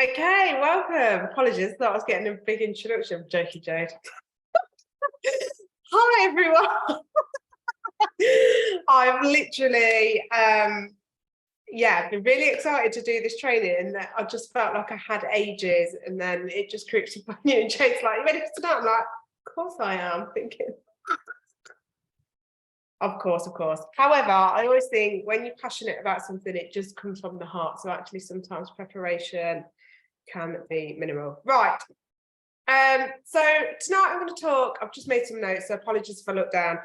Okay, welcome. Apologies, thought I was getting a big introduction. I'm joking, Jade. Hi, everyone. I've literally, been really excited to do this training, and I just felt like I had ages, and then it just creeps up on you. And Jade's like, "You ready to start?" I'm like, "Of course I am." Thinking, of course. However, I always think when you're passionate about something, it just comes from the heart. So actually, sometimes preparation can be minimal. Right. So tonight I'm going to talk. I've just made some notes, so apologies if I look down.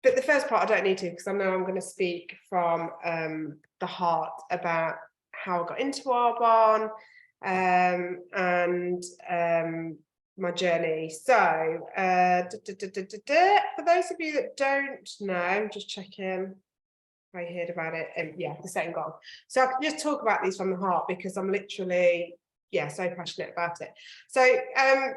But the first part I don't need to, because I know I'm going to speak from the heart about how I got into Arbonne and my journey. So for those of you that don't know, I'm just checking. I heard about it, and the second goal. So I can just talk about these from the heart because I'm literally so passionate about it. So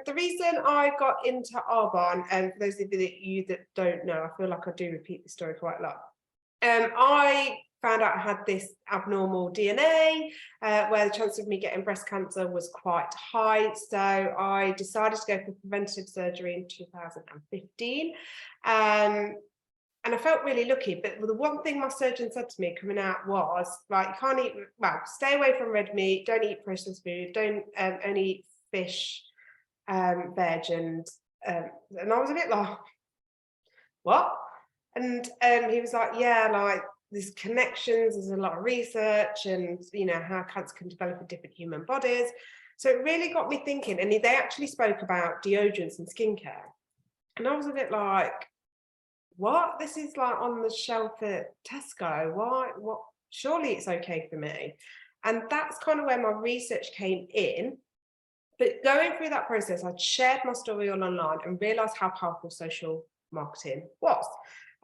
the reason I got into Arbonne, and for those of you that don't know, I feel like I do repeat this story quite a lot. I found out I had this abnormal DNA where the chance of me getting breast cancer was quite high. So I decided to go for preventative surgery in 2015. And I felt really lucky, but the one thing my surgeon said to me coming out was, right, you can't eat, stay away from red meat, don't eat processed food, don't only eat fish, veg, and I was a bit like, what? And he was like, yeah, like there's connections, there's a lot of research, and how cancer can develop in different human bodies. So it really got me thinking, and they actually spoke about deodorants and skincare, and I was a bit like, what? This is like on the shelf at Tesco. Why? What? Surely it's okay for me. And that's kind of where my research came in. But going through that process, I shared my story all online and realized how powerful social marketing was.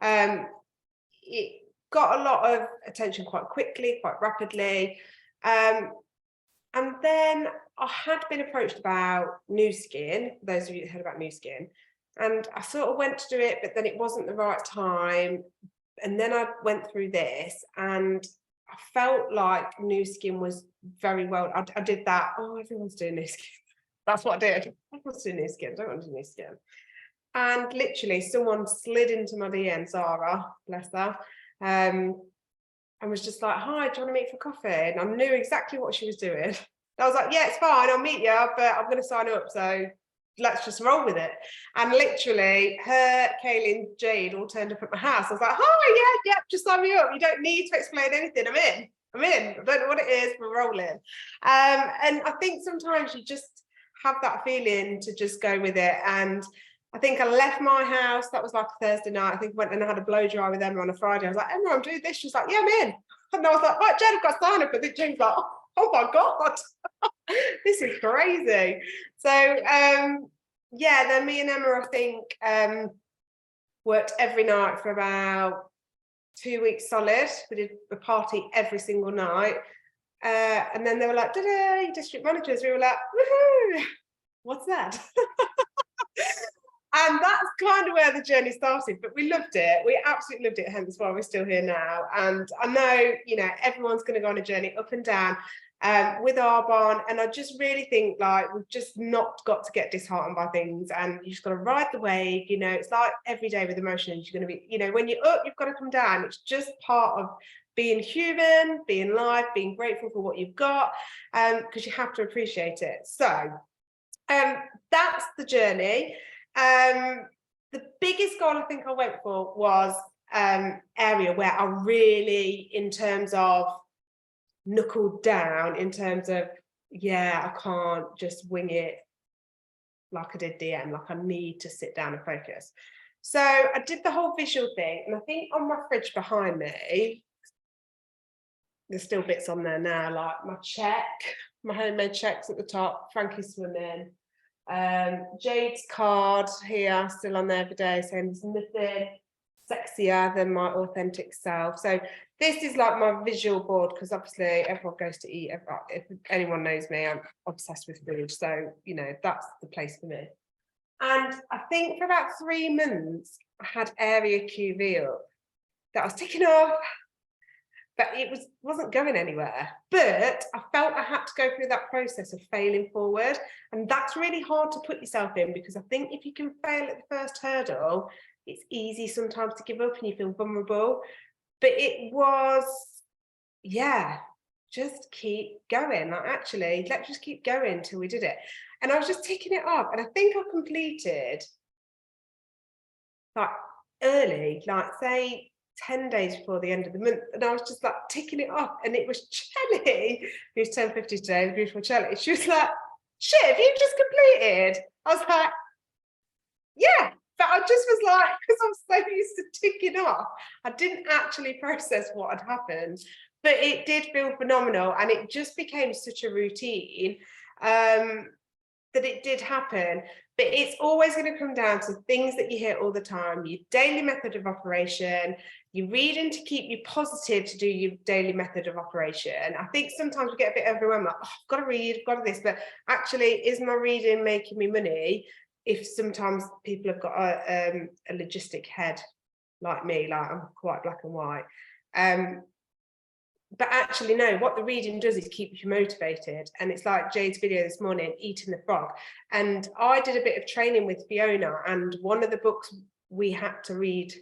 It got a lot of attention quite quickly, quite rapidly. And then I had been approached about Nu Skin, for those of you that heard about Nu Skin. And I sort of went to do it, but then it wasn't the right time. And then I went through this, and I felt like Nu Skin was very well. I did that. Oh, everyone's doing Nu Skin. That's what I did. Everyone's doing Nu Skin. I don't want to do Nu Skin. And literally, someone slid into my DM, Zara, bless her, and was just like, "Hi, do you want to meet for coffee?" And I knew exactly what she was doing. I was like, "Yeah, it's fine. I'll meet you, but I'm going to sign up. So let's just roll with it." And literally her, Kaylin, Jade all turned up at my house. I was like, "Hi, yeah, just sign me up. You don't need to explain anything. I'm in. I don't know what it is, we're rolling." And I think sometimes you just have that feeling to just go with it. And I think I left my house, that was like a Thursday night. I think I went and I had a blow dry with Emma on a Friday. I was like, "Emma, I'm doing this." She was like, "Yeah, I'm in." And I was like, "Right, Jade, I've got to sign up." And then Jane's like, "Oh my God, this is crazy." So then me and Emma, I think, worked every night for about 2 weeks solid. We did a party every single night. And then they were like, "Da-da, district managers." We were like, "Woohoo, what's that?" And that's kind of where the journey started, but we loved it. We absolutely loved it, hence why we're still here now. And I know, everyone's going to go on a journey up and down with Arbonne. And I just really think like we've just not got to get disheartened by things, and you just got to ride the wave. It's like every day with emotions. You're going to be, when you're up, you've got to come down. It's just part of being human, being live, being grateful for what you've got, because you have to appreciate it. So that's the journey. The biggest goal I think I went for was area where I really, in terms of knuckled down, in terms of, I can't just wing it like I did DM, like I need to sit down and focus. So I did the whole visual thing, and I think on my fridge behind me, there's still bits on there now, like my check, my homemade checks at the top, Frankie's swimming. Jade's card here, still on there every day, saying there's nothing sexier than my authentic self. So this is like my visual board, because obviously everyone goes to eat. If anyone knows me, I'm obsessed with food. So, that's the place for me. And I think for about 3 months, I had area QV up that I was ticking off. but it wasn't going anywhere. But I felt I had to go through that process of failing forward. And that's really hard to put yourself in, because I think if you can fail at the first hurdle, it's easy sometimes to give up and you feel vulnerable. But it was, yeah, just keep going. Like, actually, let's just keep going till we did it. And I was just ticking it off. And I think I completed like early, like say 10 days before the end of the month. And I was just like ticking it off. And it was Chelly, who's 10:50 today, the beautiful Chelly. She was like, shit, have you just completed? I was like, yeah. But I just was like, because I'm so used to ticking off, I didn't actually process what had happened. But it did feel phenomenal. And it just became such a routine that it did happen. But it's always going to come down to things that you hear all the time: your daily method of operation, your reading to keep you positive to do your daily method of operation. I think sometimes we get a bit overwhelmed, like, oh, I've got to read, I've got to this, but actually, is my reading making me money? If sometimes people have got a logistic head like me, like I'm quite black and white. But actually, no, what the reading does is keep you motivated. And it's like Jade's video this morning, Eating the Frog. And I did a bit of training with Fiona, and one of the books we had to read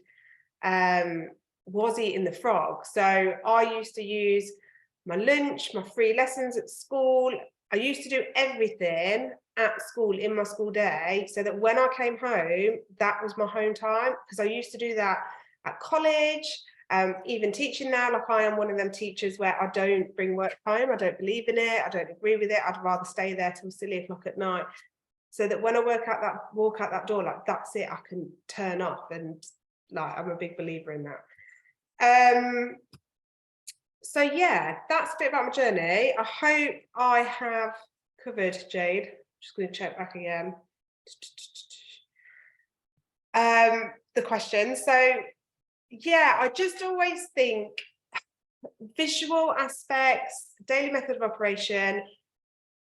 was Eating the Frog. So I used to use my lunch, my free lessons at school. I used to do everything at school in my school day, so that when I came home, that was my home time. Because I used to do that at college. Even teaching now, like I am one of them teachers where I don't bring work home. I don't believe in it. I don't agree with it. I'd rather stay there till silly o'clock at night, so that when I walk out that door, like that's it, I can turn off. And like, I'm a big believer in that. So yeah, that's a bit about my journey. I hope I have covered, Jade. Just going to check back again. The questions. So yeah, I just always think visual aspects, daily method of operation,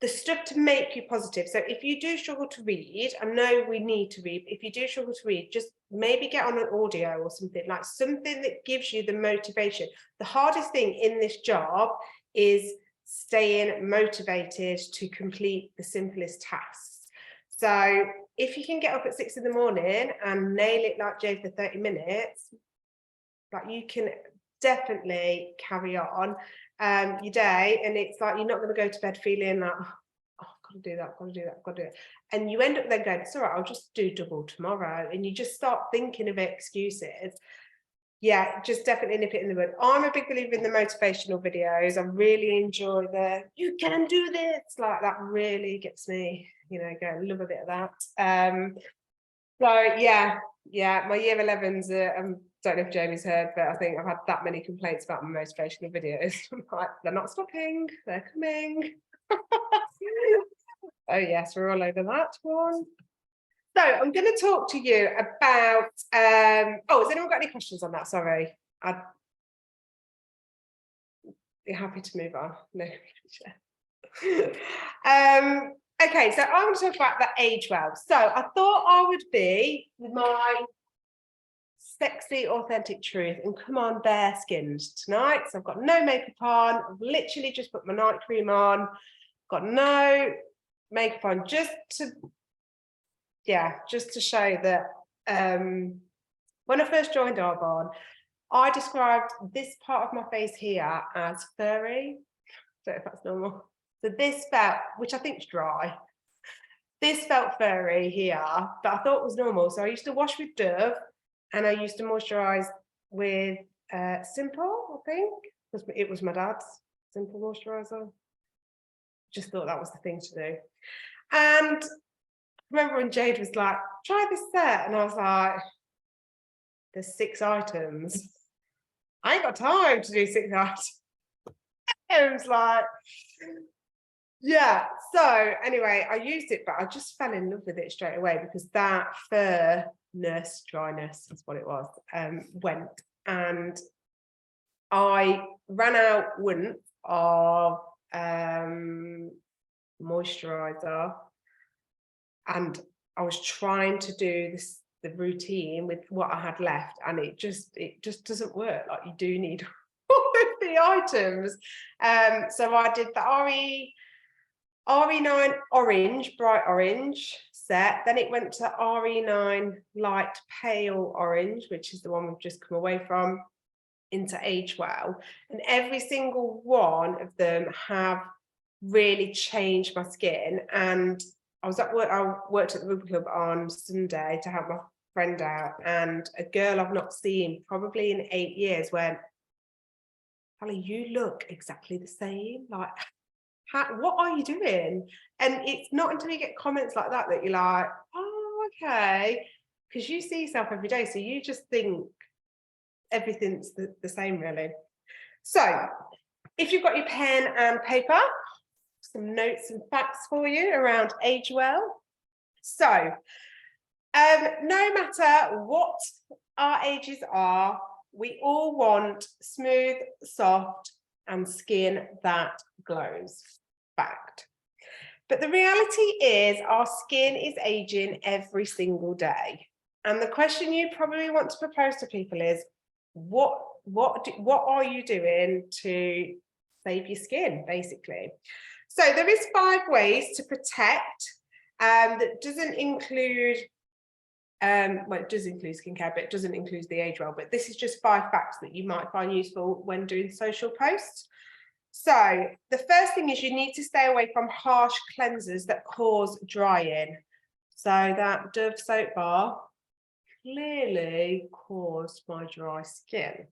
the stuff to make you positive. So if you do struggle to read, I know we need to read, if you do struggle to read, just maybe get on an audio or something, like something that gives you the motivation. The hardest thing in this job is staying motivated to complete the simplest tasks. So if you can get up at 6 in the morning and nail it like Jade for 30 minutes, like you can definitely carry on your day, and it's like you're not going to go to bed feeling like, oh, I've got to do that, I've got to do that, I've got to do it. And you end up then going, it's all right, I'll just do double tomorrow. And you just start thinking of excuses. Yeah, just definitely nip it in the bud. I'm a big believer in the motivational videos. I really enjoy the you can do this, like that really gets me, you know, going, love a bit of that. So yeah, my year 11s don't know if Jamie's heard, but I think I've had that many complaints about my motivational videos. I'm like, they're not stopping, they're coming. Oh yes, we're all over that one. So I'm going to talk to you about, has anyone got any questions on that? Sorry. I'd be happy to move on. No. Okay, so I want to talk about the Agewell. So I thought I would be my sexy, authentic truth and come on bare skinned tonight. So I've got no makeup on. I've literally just put my night cream on. Got no makeup on, just to show that when I first joined Arbonne, I described this part of my face here as furry. Don't know if that's normal. So this felt, which I think is dry, this felt furry here, but I thought it was normal. So I used to wash with Dove, and I used to moisturize with Simple, I think, because it was my dad's Simple moisturizer. Just thought that was the thing to do. And I remember when Jade was like, try this set, and I was like, there's 6 items. I ain't got time to do 6 items. It was like, yeah. So anyway, I used it, but I just fell in love with it straight away, because that furness, dryness is what it was, went. And I ran out once of moisturizer, and I was trying to do the routine with what I had left, and it just doesn't work. Like, you do need all of the many items. So I did the RE9 orange, bright orange set. Then it went to RE9 light pale orange, which is the one we've just come away from, into Agewell. And every single one of them have really changed my skin. And I was at work, I worked at the rugby club on Sunday to help my friend out, and a girl I've not seen probably in 8 years went, "Holly, you look exactly the same. Like, what are you doing?" And it's not until you get comments like that that you're like, "Oh, okay," because you see yourself every day, so you just think everything's the same, really. So if you've got your pen and paper, some notes and facts for you around Agewell. So no matter what our ages are, we all want smooth, soft, and skin that glows. Fact. But the reality is our skin is aging every single day. And the question you probably want to propose to people is, what are you doing to save your skin, basically? So there is 5 ways to protect, that doesn't include, well, it does include skincare, but it doesn't include the Agewell. But this is just 5 facts that you might find useful when doing social posts. So the first thing is you need to stay away from harsh cleansers that cause drying. So that Dove soap bar clearly caused my dry skin.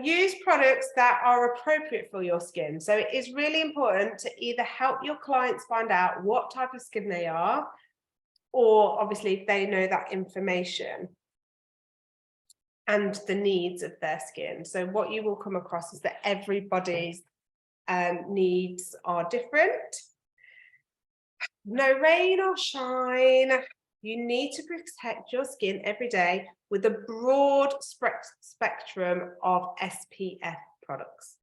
Use products that are appropriate for your skin. So it is really important to either help your clients find out what type of skin they are, or obviously if they know that information and the needs of their skin. So what you will come across is that everybody's needs are different. No rain or shine. You need to protect your skin every day with a broad spectrum of SPF products.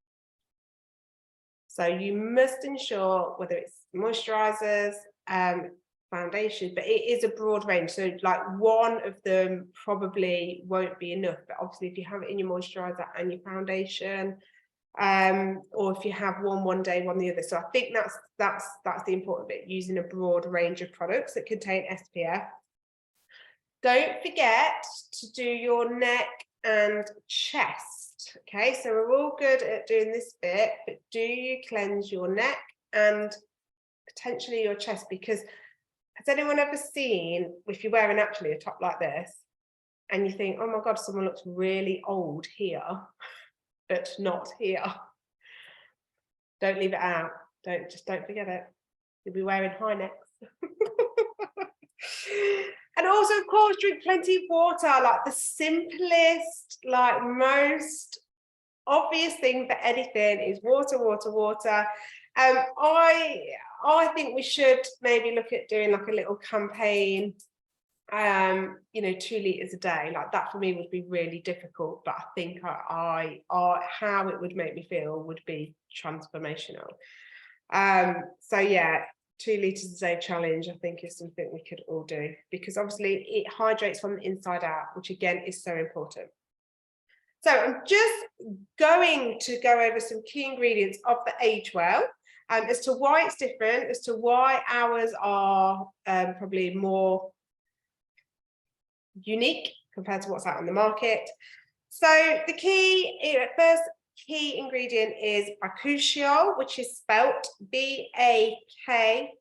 So you must ensure whether it's moisturizers, foundation, but it is a broad range. So like one of them probably won't be enough, but obviously if you have it in your moisturizer and your foundation, or if you have one day, one the other. So I think that's the important bit, using a broad range of products that contain SPF. Don't forget to do your neck and chest. Okay, so we're all good at doing this bit, but do you cleanse your neck and potentially your chest? Because has anyone ever seen, if you're wearing actually a top like this and you think, oh my God, someone looks really old here, but not here? Don't leave it out. Don't forget it. You'll be wearing high necks. And also, of course, drink plenty of water. Like the simplest, like most obvious thing for anything is water, water, water. I think we should maybe look at doing like a little campaign, 2 liters a day. Like that for me would be really difficult, but I think how it would make me feel would be transformational. So yeah, 2 liters a day challenge, I think, is something we could all do, because obviously it hydrates from the inside out, which again is so important. So I'm just going to go over some key ingredients of the Agewell, as to why it's different, as to why ours are probably more unique compared to what's out on the market. So the first key ingredient is bakuchiol, which is spelt BAKUCHIOL,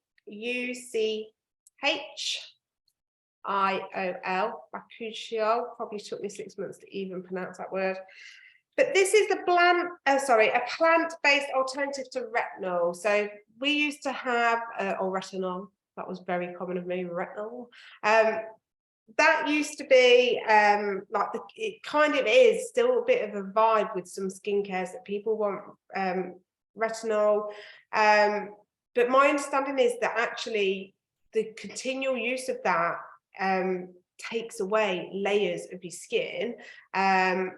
bakuchiol. Probably took me 6 months to even pronounce that word. But this is a plant-based alternative to retinol. So we used to have, or retinol, that was very common of me, retinol. That used to be it kind of is still a bit of a vibe with some skincare that people want retinol. But my understanding is that actually the continual use of that takes away layers of your skin, and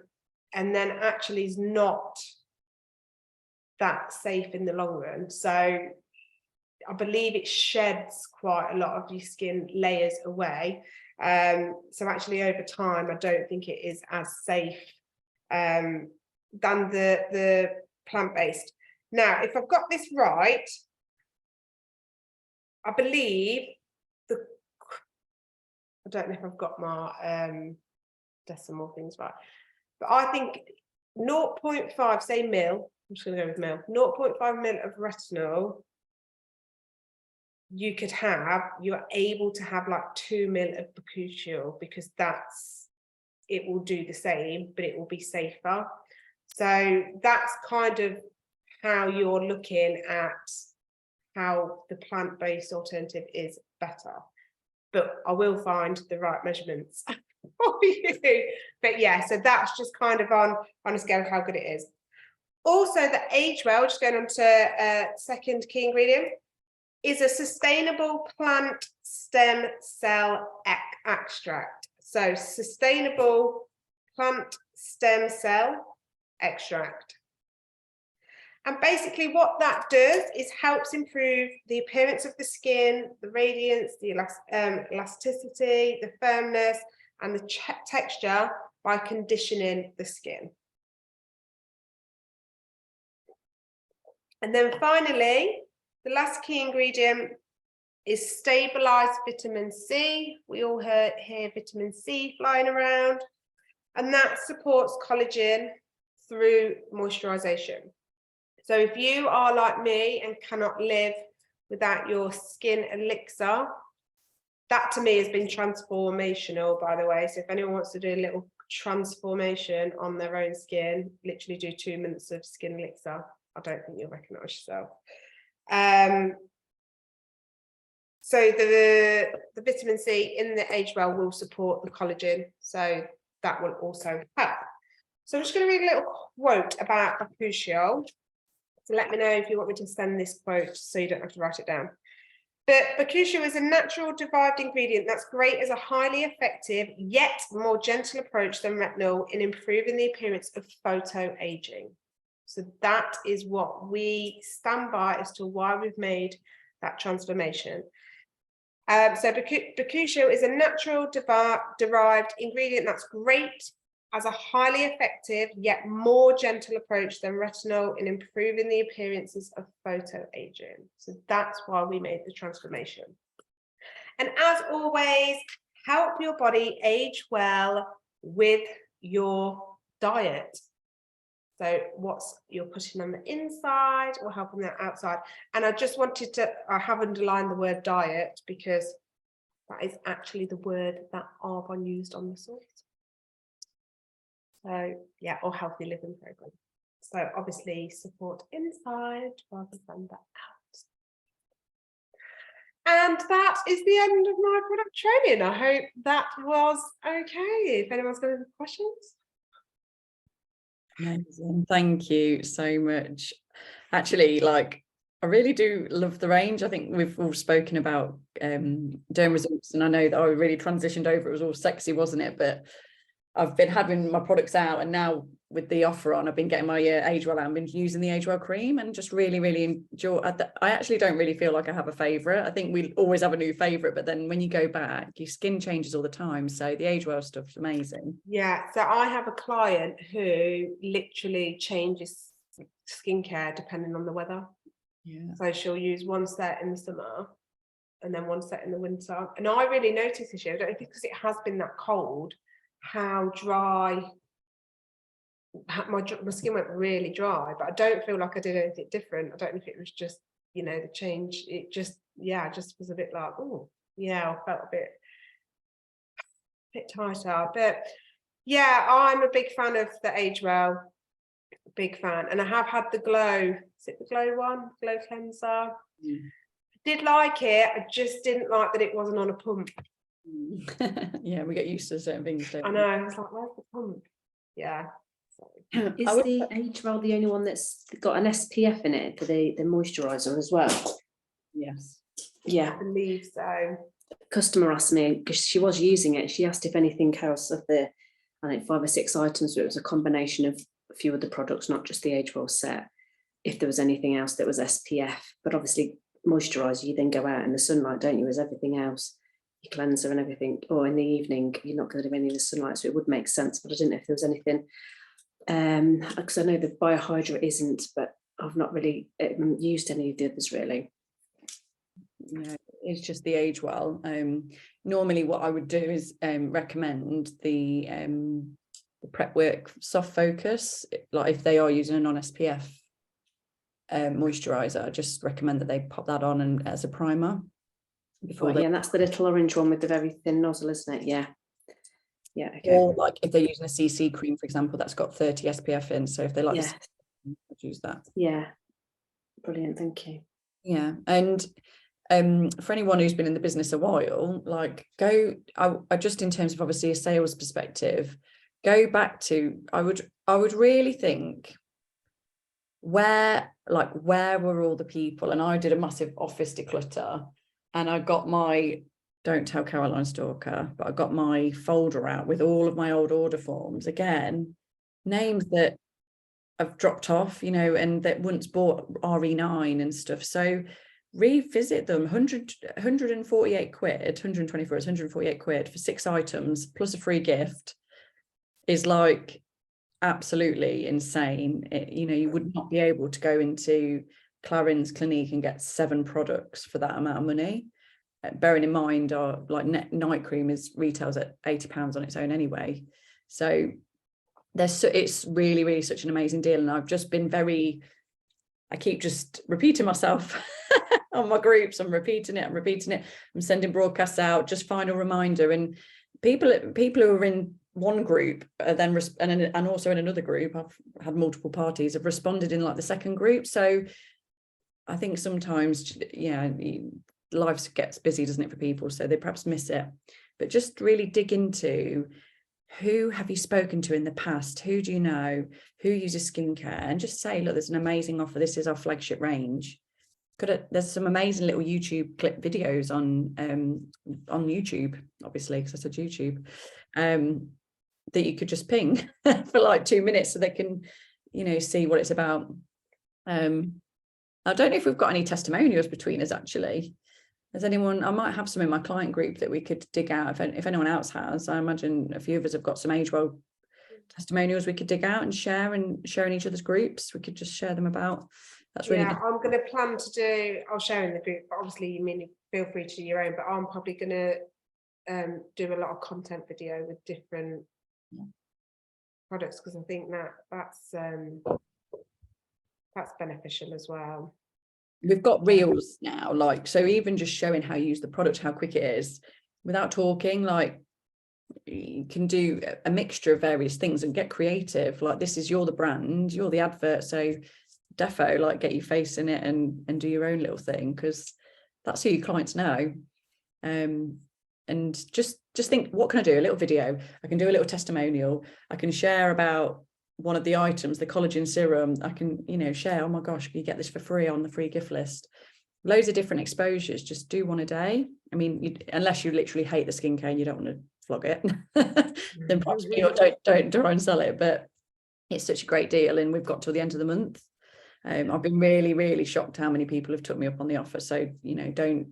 then actually is not that safe in the long run. So I believe it sheds quite a lot of your skin layers away. So actually over time, I don't think it is as safe than the plant-based. Now, if I've got this right, I believe I don't know if I've got my decimal things right, but I think 0.5, say mil, I'm just going to go with mil, 0.5 mil of retinol, you are able to have like 2 mil of bakuchiol, because it will do the same, but it will be safer. So that's kind of how you're looking at how the plant-based alternative is better. But I will find the right measurements for you. But yeah, so that's just kind of on a scale of how good it is. Also, the Agewell, just going on to second key ingredient, is a sustainable plant stem cell extract. So sustainable plant stem cell extract. And basically what that does is helps improve the appearance of the skin, the radiance, the elasticity, the firmness, and the texture by conditioning the skin. And then finally, the last key ingredient is stabilized vitamin C. We all hear vitamin C flying around, and that supports collagen through moisturization. So if you are like me and cannot live without your skin elixir, that to me has been transformational, by the way. So if anyone wants to do a little transformation on their own skin, literally do 2 minutes of skin elixir. I don't think you'll recognize yourself. So the vitamin C in the Agewell will support the collagen. So that will also help. So I'm just going to read a little quote about bakuchiol. So let me know if you want me to send this quote so you don't have to write it down. But bakuchiol is a natural derived ingredient that's great as a highly effective yet more gentle approach than retinol in improving the appearance of photo-aging. So that is what we stand by as to why we've made that transformation. So bakuchiol is a natural derived ingredient that's great as a highly effective yet more gentle approach than retinol in improving the appearances of photo-aging. So that's why we made the transformation. And as always, help your body age well with your diet. So what's you're putting on the inside or helping the outside. And I just wanted to, I have underlined the word diet because that is actually the word that Arbonne used on the source. So yeah, or healthy living program. So obviously support inside rather than the out. And that is the end of my product training. I hope that was okay. If anyone's got any questions. Amazing. Thank you so much. Actually, like, I really do love the range. I think we've all spoken about derm results, and I know that I really transitioned over. It was all sexy, wasn't it? But I've been having my products out, and now with the offer on, I've been getting my Agewell out. I've been using the Agewell cream and just really, really enjoy. I actually don't really feel like I have a favourite. I think we always have a new favourite, but then when you go back, your skin changes all the time. So the Agewell stuff's amazing. Yeah, so I have a client who literally changes skincare depending on the weather. Yeah. So she'll use one set in the summer and then one set in the winter. And I really noticed this year, I don't know, because it has been that cold, how dry my skin went really dry, but I don't feel like I did anything different. I don't know if it was just, you know, the change. It just, yeah, just was a bit like, oh, yeah, I felt a bit tighter. But yeah, I'm a big fan of the Agewell, big fan. And I have had the Glow, is it the Glow one? Glow cleanser. I did like it, I just didn't like that it wasn't on a pump. Yeah, we get used to certain things, don't we? I know, I was like, where's the pump? Yeah. Is the Agewell the only one that's got an SPF in it for the moisturiser as well? Yes. Yeah. I believe so. Customer asked me, because she was using it, she asked if anything else of the, I think 5 or 6 items, but it was a combination of a few of the products, not just the Agewell set, if there was anything else that was SPF. But obviously moisturiser, you then go out in the sunlight, don't you, as everything else, your cleanser and everything, or in the evening you're not going to do any in the sunlight, so it would make sense. But I didn't know if there was anything Because I know the Biohydra isn't, but I've not really used any of the others really. No, it's just the Agewell. Normally what I would do is recommend the prep work soft focus, like if they are using a non-SPF moisturizer, I just recommend that they pop that on and as a primer before Right, yeah, and that's the little orange one with the very thin nozzle, isn't it? Yeah. Yeah, okay. Or like if they're using a CC cream, for example, that's got 30 SPF in, so if they like Yeah. I'd use that. Yeah, brilliant, thank you. Yeah, and for anyone who's been in the business a while, like I just in terms of obviously a sales perspective, go back to I would really think where were all the people. And I did a massive office declutter, and I got my, don't tell Caroline Stalker, but I got my folder out with all of my old order forms, again, names that I've dropped off, you know, and that once bought RE9 and stuff. So revisit them. 148 quid, 124, it's 148 quid for 6 items plus a free gift is like absolutely insane. You know, you would not be able to go into Clarins Clinique and get 7 products for that amount of money. Bearing in mind, our like night cream retails at £80 on its own anyway. So it's really such an amazing deal. And I've just been I keep just repeating myself on my groups. I'm repeating it. I'm sending broadcasts out, just final reminder. And people who are in one group then and also in another group, I've had multiple parties, have responded in like the second group. So I think sometimes, yeah, life gets busy, doesn't it, for people, so they perhaps miss it. But just really dig into who have you spoken to in the past, who do you know, who uses skincare, and just say, look, there's an amazing offer, this is our flagship range. There's some amazing little YouTube clip videos on YouTube, obviously, because I said YouTube, that you could just ping for like 2 minutes so they can, you know, see what it's about. I don't know if we've got any testimonials between us, actually. Has anyone? I might have some in my client group that we could dig out if anyone else has. I imagine a few of us have got some Agewell testimonials we could dig out and share in each other's groups. We could just share them about. That's really good. I'm going to plan to do, I'll share in the group, but obviously you mean feel free to do your own, but I'm probably going to do a lot of content video with different products, because I think that's beneficial as well. We've got reels now, like, so even just showing how you use the product, how quick it is without talking, like you can do a mixture of various things and get creative. Like you're the brand, you're the advert, so defo, like get your face in it and do your own little thing, because that's who your clients know. And just think, what can I do? A little video, I can do a little testimonial, I can share about one of the items, the collagen serum, I can, you know, share, oh my gosh, can you get this for free on the free gift list? Loads of different exposures, just do one a day. I mean, unless you literally hate the skincare and you don't want to flog it, then perhaps don't try and sell it, but it's such a great deal, and we've got till the end of the month. I've been really shocked how many people have took me up on the offer, so, you know, don't.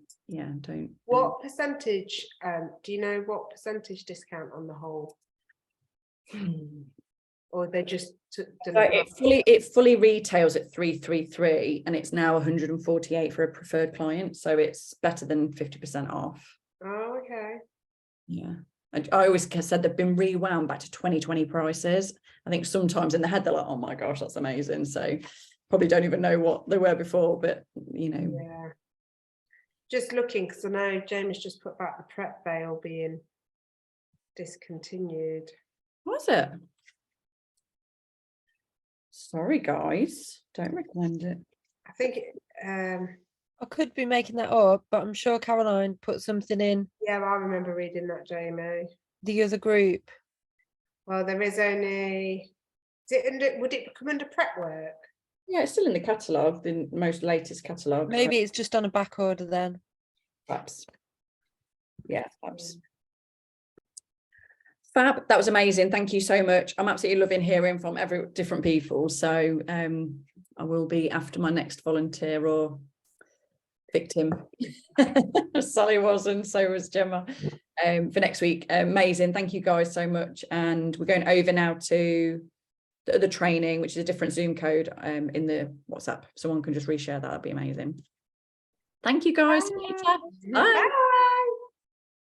What percentage, do you know what percentage discount on the whole? Or they just it fully retails at 333, and it's now 148 for a preferred client, so it's better than 50% off. Oh, okay. Yeah, I always said they've been rewound back to 2020 prices. I think sometimes in the head they're like, oh my gosh, that's amazing, so probably don't even know what they were before, but you know. Yeah, just looking, because I know James just put back the prep veil being discontinued. Was it? Sorry guys, don't recommend it. I think I could be making that up, but I'm sure Caroline put something in. Yeah, I remember reading that, Jamie. The other group. Well, there is only, would it come under prep work? Yeah, it's still in the catalogue, the most latest catalogue. Maybe it's just on a back order then. Perhaps. Yeah, perhaps. Fab, that was amazing. Thank you so much. I'm absolutely loving hearing from different people. So I will be after my next volunteer or victim. Sally was, and so was Gemma, for next week. Amazing. Thank you guys so much. And we're going over now to the other training, which is a different Zoom code in the WhatsApp. Someone can just reshare that. That'd be amazing. Thank you guys. See you later. Bye. Bye.